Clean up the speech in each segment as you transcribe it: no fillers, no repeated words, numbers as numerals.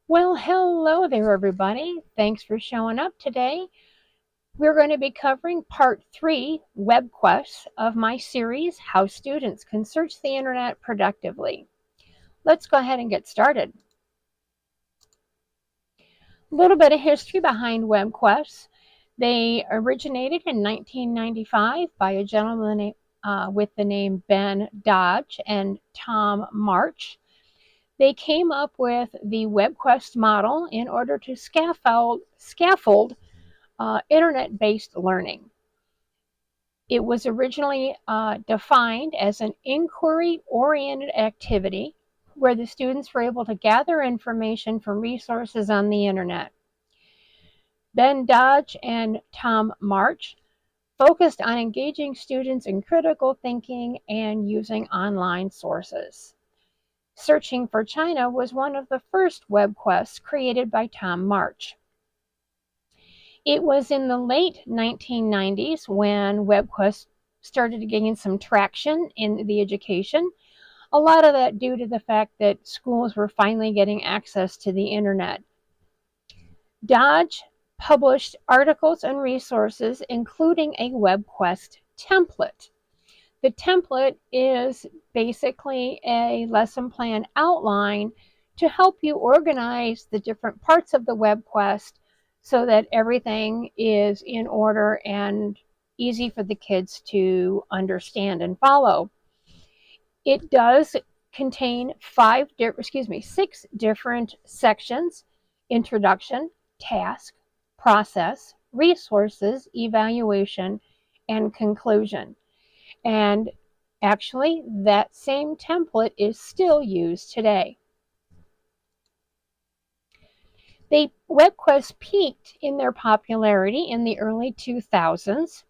Well, hello there, everybody. Thanks for showing up today. We're going to be covering part 3, Webquests, of my series, How Students Can Search the Internet Productively. Let's go ahead and get started. A little bit of history behind Webquests. They originated in 1995 by a gentleman with the name Ben Dodge and Tom March. They came up with the Webquest model in order to scaffold internet-based learning. It was originally defined as an inquiry-oriented activity where the students were able to gather information from resources on the internet. Ben Dodge and Tom March focused on engaging students in critical thinking and using online sources. Searching for China was one of the first Webquests created by Tom March. It was in the late 1990s when Webquests started to gain some traction in the education. A lot of that due to the fact that schools were finally getting access to the internet. Dodge published articles and resources, including a Webquest template. The template is basically a lesson plan outline to help you organize the different parts of the Webquest so that everything is in order and easy for the kids to understand and follow. It does contain 6 different sections: introduction, task, process, resources, evaluation, and conclusion. And actually, that same template is still used today. Webquests peaked in their popularity in the early 2000s.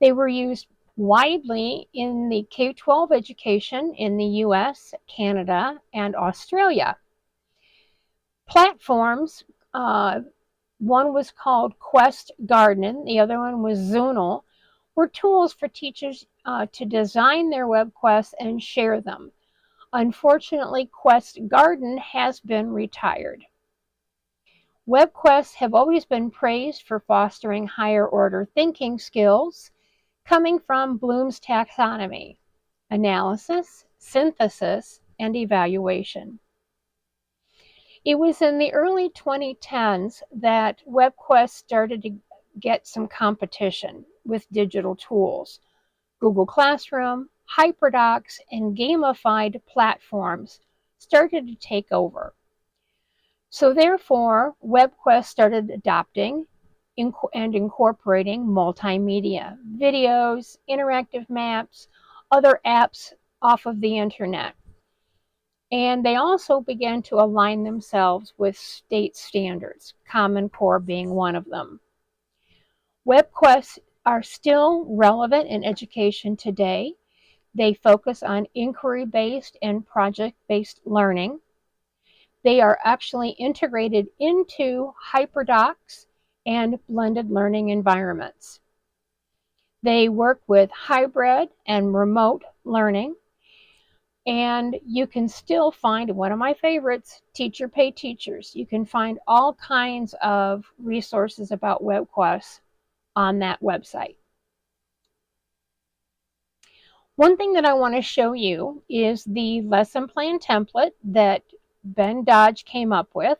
They were used widely in the K-12 education in the US, Canada, and Australia. Platforms, one was called Quest Garden, the other one was Zoonal, were tools for teachers to design their Webquests and share them. Unfortunately, Quest Garden has been retired. Webquests have always been praised for fostering higher order thinking skills coming from Bloom's taxonomy: analysis, synthesis, and evaluation. It was in the early 2010s that Webquests started to get some competition with digital tools. Google Classroom, HyperDocs, and gamified platforms started to take over. So therefore, Webquests started adopting and incorporating multimedia, videos, interactive maps, other apps off of the internet. And they also began to align themselves with state standards, Common Core being one of them. Webquests are still relevant in education today. They focus on inquiry-based and project-based learning. They are actually integrated into HyperDocs and blended learning environments. They work with hybrid and remote learning. And you can still find, one of my favorites, Teacher Pay Teachers. You can find all kinds of resources about Webquests on that website. One thing that I want to show you is the lesson plan template that Ben Dodge came up with.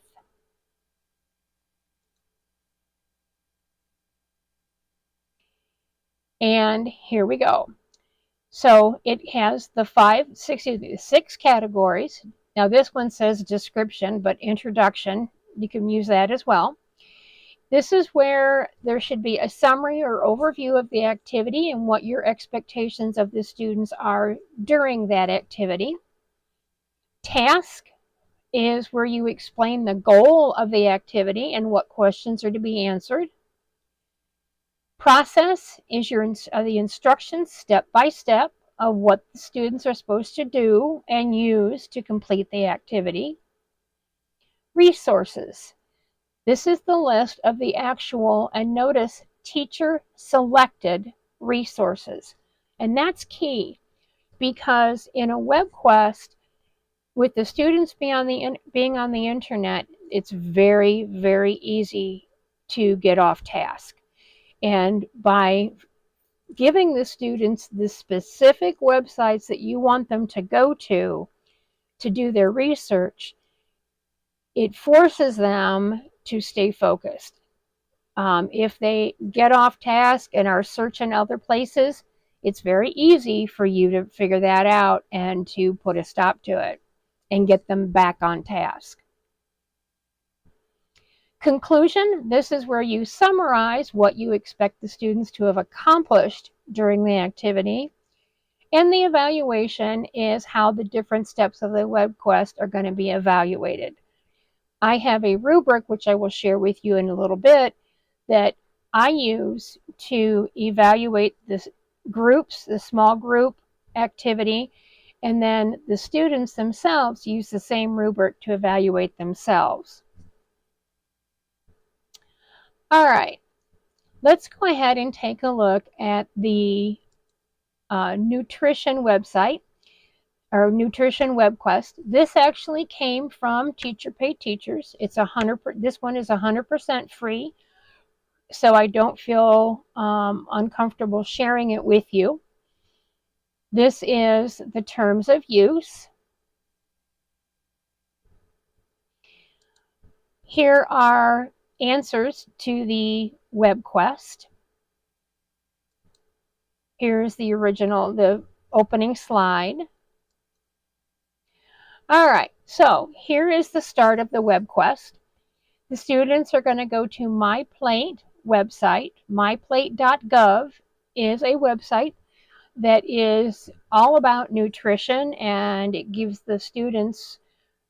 And here we go. So it has the 6 categories. Now this one says description, but introduction, you can use that as well. This is where there should be a summary or overview of the activity and what your expectations of the students are during that activity. Task is where you explain the goal of the activity and what questions are to be answered. Process is the instructions step by step of what the students are supposed to do and use to complete the activity. Resources. This is the list of the actual, and notice, teacher-selected resources. And that's key because in a Webquest, with the students being on the internet, it's very, very easy to get off task. And by giving the students the specific websites that you want them to go to do their research, it forces them to stay focused. If they get off task and are searching other places, it's very easy for you to figure that out and to put a stop to it and get them back on task. Conclusion, this is where you summarize what you expect the students to have accomplished during the activity. And the evaluation is how the different steps of the Webquest are going to be evaluated. I have a rubric, which I will share with you in a little bit, that I use to evaluate the groups, the small group activity, and then the students themselves use the same rubric to evaluate themselves. All right, let's go ahead and take a look at the nutrition website, or nutrition Webquest. This actually came from Teacher Pay Teachers. It's this one is 100% free, so I don't feel uncomfortable sharing it with you. This is the terms of use. Here are answers to the Webquest. Here's the original, the opening slide. All right, so here is the start of the Webquest. The students are going to go to My Plate website. myplate.gov is a website that is all about nutrition, and it gives the students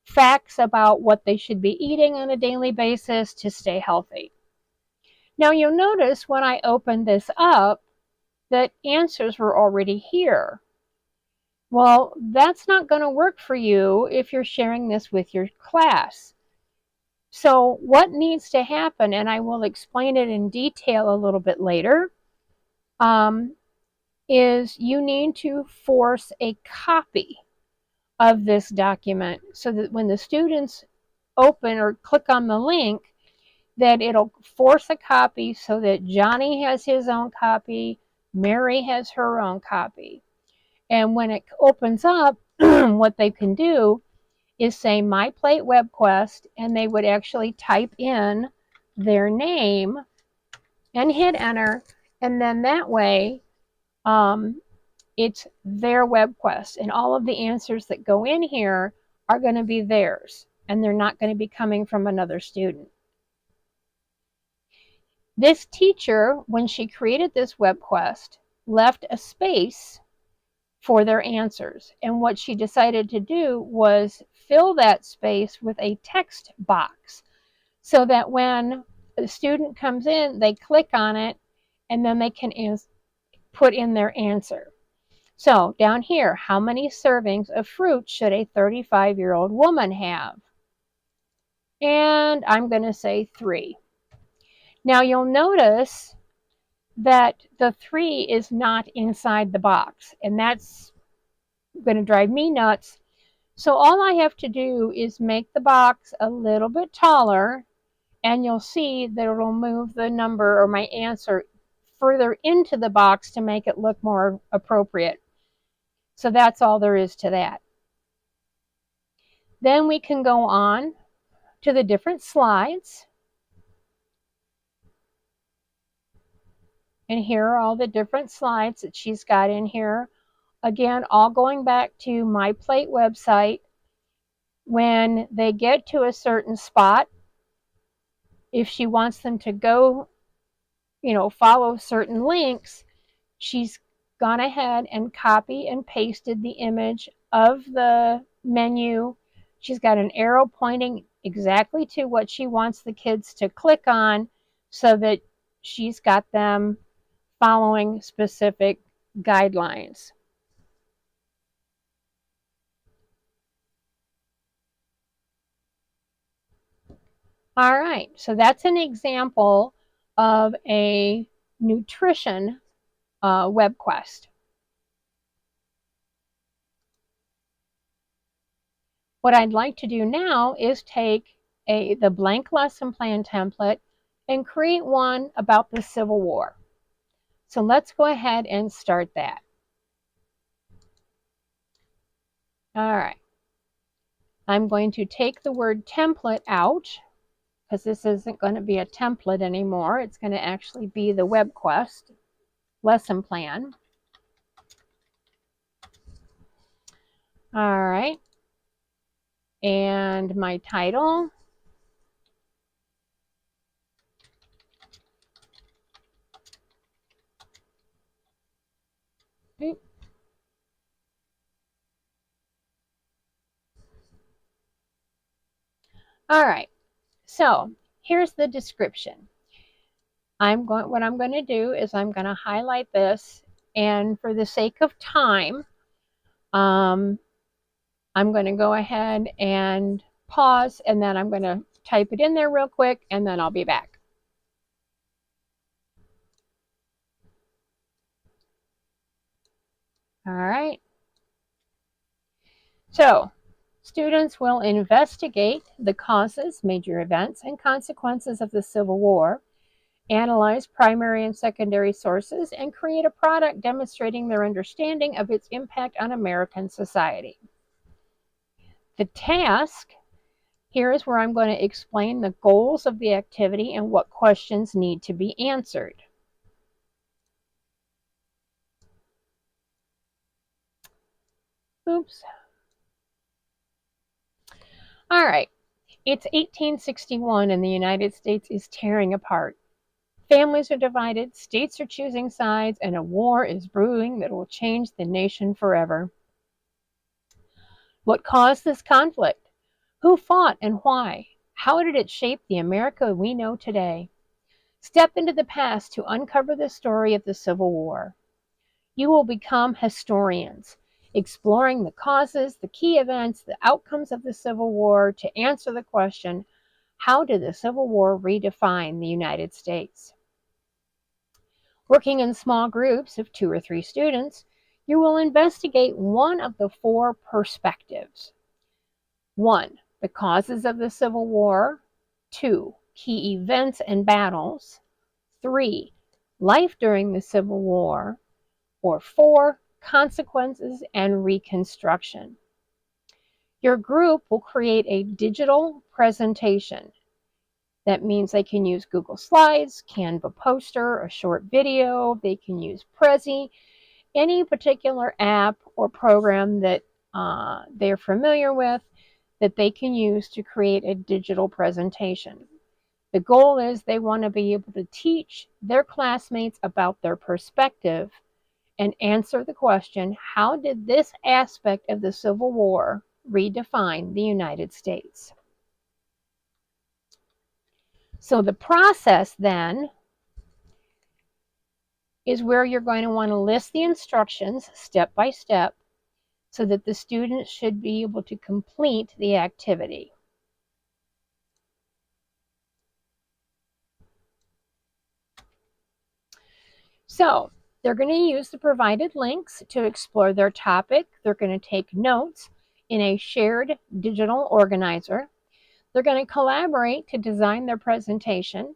facts about what they should be eating on a daily basis to stay healthy. Now you'll notice when I opened this up that answers were already here. Well, that's not going to work for you if you're sharing this with your class. So what needs to happen, and I will explain it in detail a little bit later, is you need to force a copy of this document so that when the students open or click on the link, that it'll force a copy so that Johnny has his own copy, Mary has her own copy. And when it opens up, what they can do is say My Plate Webquest, and they would actually type in their name and hit enter, and then that way it's their Webquest, and all of the answers that go in here are going to be theirs, and they're not going to be coming from another student. This teacher, when she created this Webquest, left a space for their answers. And what she decided to do was fill that space with a text box so that when the student comes in, they click on it and then they can put in their answer. So down here, how many servings of fruit should a 35-year-old woman have? And I'm going to say 3. Now you'll notice that the 3 is not inside the box, and that's going to drive me nuts. So all I have to do is make the box a little bit taller, and you'll see that it'll move the number or my answer further into the box to make it look more appropriate. So that's all there is to that. Then we can go on to the different slides. And here are all the different slides that she's got in here. Again, all going back to My Plate website. When they get to a certain spot, if she wants them to go, follow certain links, she's gone ahead and copy and pasted the image of the menu. She's got an arrow pointing exactly to what she wants the kids to click on so that she's got them following specific guidelines. All right, so that's an example of a nutrition Webquest. What I'd like to do now is take the blank lesson plan template and create one about the Civil War. So let's go ahead and start that. All right. I'm going to take the word template out because this isn't going to be a template anymore. It's going to actually be the Webquest lesson plan. All right. And my title. All right. So here's the description. What I'm going to do is I'm going to highlight this, and for the sake of time, I'm going to go ahead and pause, and then I'm going to type it in there real quick, and then I'll be back. All right. So students will investigate the causes, major events, and consequences of the Civil War, analyze primary and secondary sources, and create a product demonstrating their understanding of its impact on American society. The task, here is where I'm going to explain the goals of the activity and what questions need to be answered. Oops. All right. It's 1861 and the United States is tearing apart. Families are divided, states are choosing sides, and a war is brewing that will change the nation forever. What caused this conflict? Who fought and why? How did it shape the America we know today? Step into the past to uncover the story of the Civil War. You will become historians, exploring the causes, the key events, the outcomes of the Civil War to answer the question, how did the Civil War redefine the United States? Working in small groups of 2 or 3 students, you will investigate one of the 4 perspectives. 1, the causes of the Civil War. 2, key events and battles. 3, life during the Civil War. Or 4, consequences and reconstruction. Your group will create a digital presentation. That means they can use Google Slides, Canva poster, a short video. They can use Prezi, any particular app or program that they're familiar with that they can use to create a digital presentation. The goal is they want to be able to teach their classmates about their perspective and answer the question, how did this aspect of the Civil War redefine the United States? So the process then is where you're going to want to list the instructions step by step so that the students should be able to complete the activity. So they're going to use the provided links to explore their topic. They're going to take notes in a shared digital organizer. They're going to collaborate to design their presentation,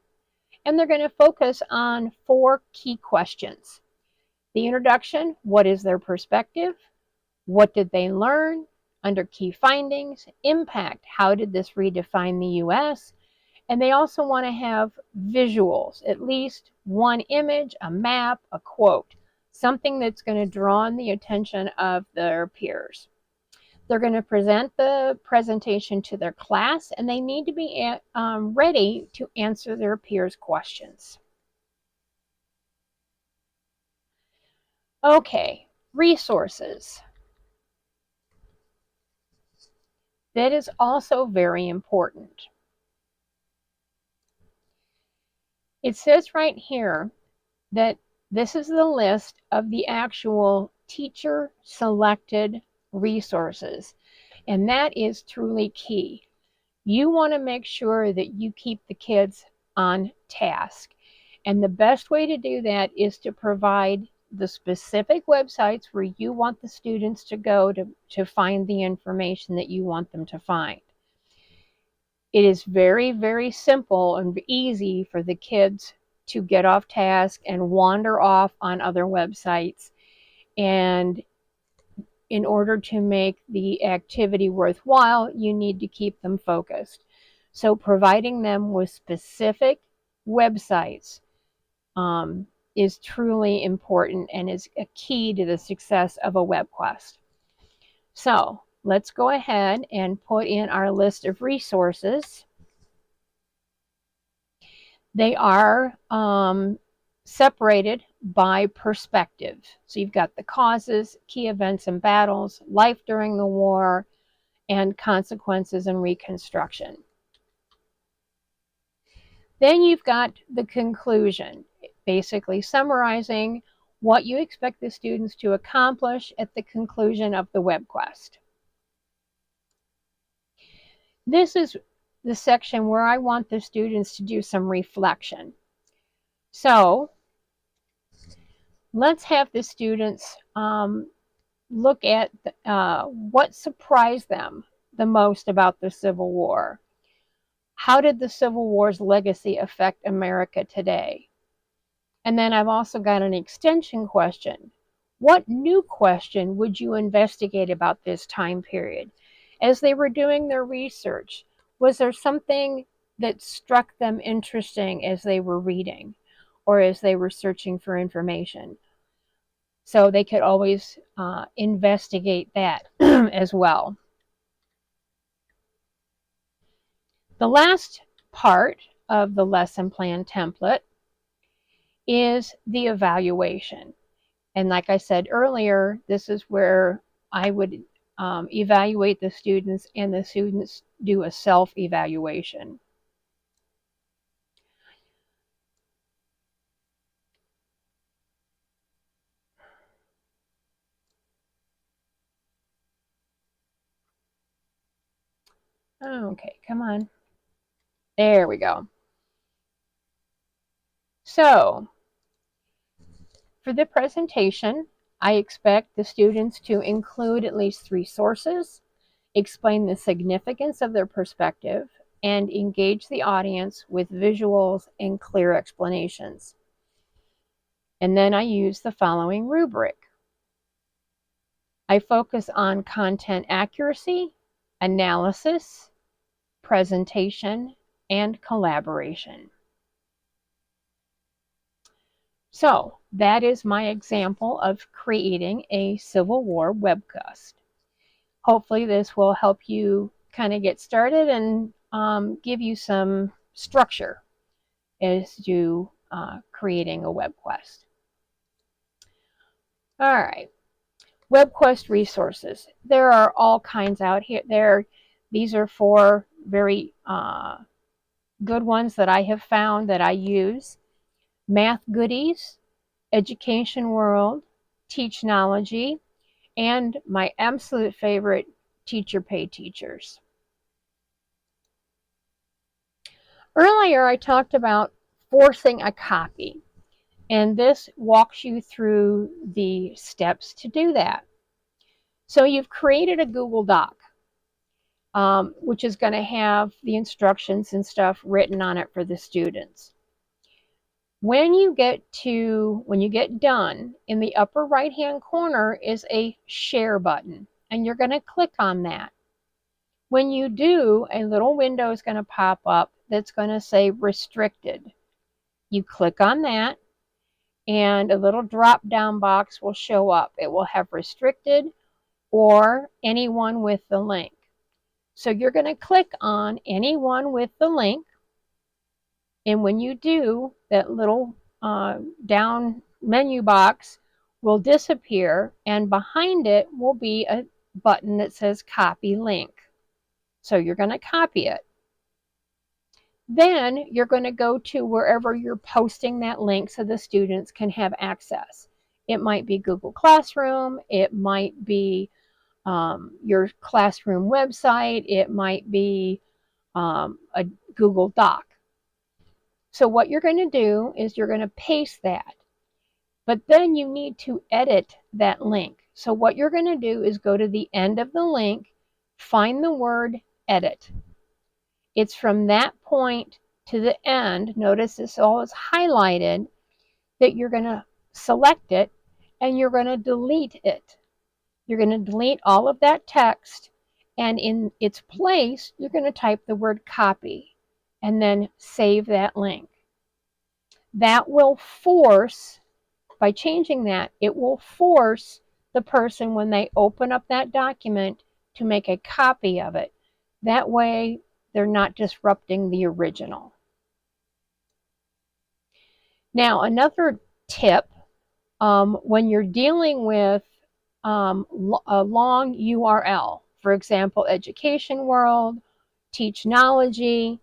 and they're going to focus on 4 key questions. The introduction, what is their perspective? What did they learn? Under key findings, impact, how did this redefine the U.S.? And they also want to have visuals, at least one image, a map, a quote, something that's going to draw on the attention of their peers. They're going to present the presentation to their class, and they need to be ready to answer their peers' questions. Okay, resources. That is also very important. It says right here that this is the list of the actual teacher selected resources, and that is truly key. You want to make sure that you keep the kids on task, and the best way to do that is to provide the specific websites where you want the students to go to find the information that you want them to find. It is very, very simple and easy for the kids to get off task and wander off on other websites. And in order to make the activity worthwhile, you need to keep them focused. So providing them with specific websites is truly important and is a key to the success of a Webquest. So let's go ahead and put in our list of resources. They are separated by perspective. So you've got the causes, key events and battles, life during the war, and consequences and reconstruction. Then you've got the conclusion, basically summarizing what you expect the students to accomplish at the conclusion of the Webquest. This is the section where I want the students to do some reflection. So let's have the students look at what surprised them the most about the Civil War. How did the Civil War's legacy affect America today? And then I've also got an extension question. What new question would you investigate about this time period? As they were doing their research, was there something that struck them interesting as they were reading or as they were searching for information? So they could always investigate that as well. The last part of the lesson plan template is the evaluation. And like I said earlier, this is where I would evaluate the students, and the students do a self-evaluation. Okay, come on. There we go. So, for the presentation, I expect the students to include at least 3 sources, explain the significance of their perspective, and engage the audience with visuals and clear explanations. And then I use the following rubric. I focus on content accuracy, analysis, presentation, and collaboration. So that is my example of creating a Civil War webcast. Hopefully this will help you kind of get started and give you some structure as to creating a Webquest. All right, Webquest resources. There are all kinds out here. These are 4 very good ones that I have found that I use. Math Goodies, Education World, Teachnology, and my absolute favorite, Teacher Pay Teachers. Earlier, I talked about forcing a copy, and this walks you through the steps to do that. So you've created a Google Doc, which is going to have the instructions and stuff written on it for the students. When you get done, in the upper right-hand corner is a share button, and you're going to click on that. When you do, a little window is going to pop up that's going to say restricted. You click on that, and a little drop-down box will show up. It will have restricted or anyone with the link. So you're going to click on anyone with the link. And when you do, that little down menu box will disappear, and behind it will be a button that says copy link. So you're going to copy it. Then you're going to go to wherever you're posting that link so the students can have access. It might be Google Classroom, it might be your classroom website, it might be a Google Doc. So what you're going to do is you're going to paste that, but then you need to edit that link. So what you're going to do is go to the end of the link, find the word edit. It's from that point to the end, notice this all is highlighted, that you're going to select it and you're going to delete it. You're going to delete all of that text, and in its place, you're going to type the word copy and then save that link. That will force, by changing that, it will force the person when they open up that document to make a copy of it. That way, they're not disrupting the original. Now, another tip, when you're dealing with a long URL, for example, Education World, Teachnology,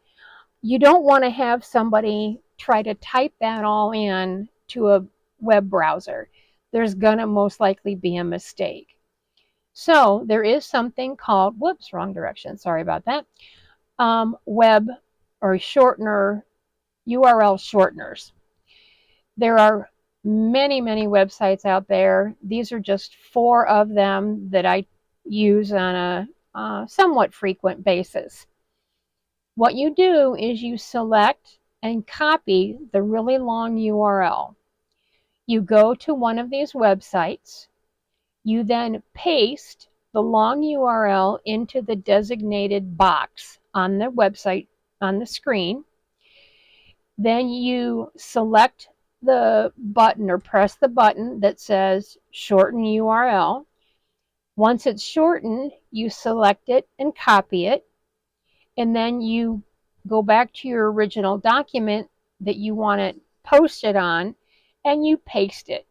you don't want to have somebody try to type that all in to a web browser. There's going to most likely be a mistake. So there is something called, whoops, wrong direction, sorry about that, web or shortener, URL shorteners. There are many, many websites out there. These are just 4 of them that I use on a somewhat frequent basis. What you do is you select and copy the really long URL. You go to one of these websites. You then paste the long URL into the designated box on the website on the screen. Then you select the button or press the button that says shorten URL. Once it's shortened, you select it and copy it, and then you go back to your original document that you want it posted on and you paste it.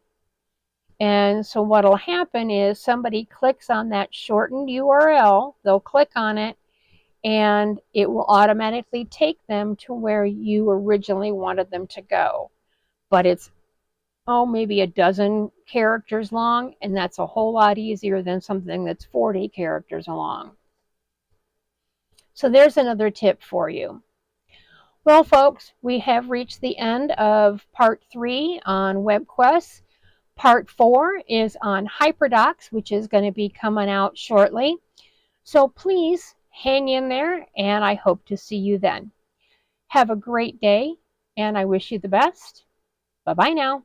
And so what will happen is somebody clicks on that shortened URL, they'll click on it, and it will automatically take them to where you originally wanted them to go. But it's, maybe a dozen characters long, and that's a whole lot easier than something that's 40 characters long. So there's another tip for you. Well, folks, we have reached the end of part 3 on Webquests. Part 4 is on HyperDocs, which is going to be coming out shortly. So please hang in there, and I hope to see you then. Have a great day, and I wish you the best. Bye-bye now.